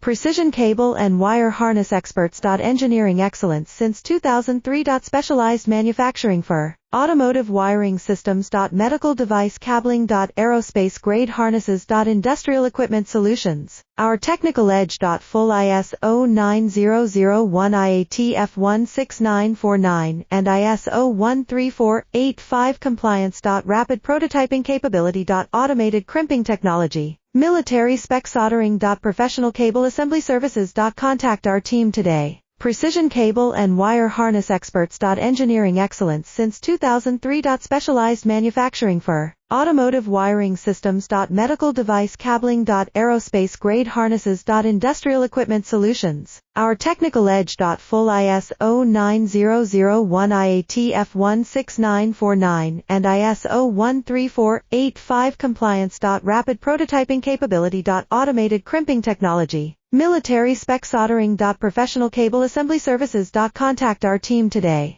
Precision cable and wire harness experts. Engineering excellence since 2003. Specialized manufacturing for automotive wiring systems. Medical device cabling. Aerospace grade harnesses. Industrial equipment solutions. Our technical edge. Full ISO 9001 IATF 16949 and ISO 13485 compliance. Rapid prototyping capability. Automated crimping technology. Military spec soldering. Professional cable assembly services. Contact our team today. Precision cable and wire harness experts. Engineering excellence since 2003. Specialized manufacturing for automotive wiring systems. Medical device cabling. Aerospace grade harnesses. Industrial equipment solutions. Our technical edge. Full ISO 9001 IATF 16949 and ISO 13485 compliance. Rapid prototyping capability. Automated crimping technology. Military spec soldering. Professional cable assembly services. Contact our team today.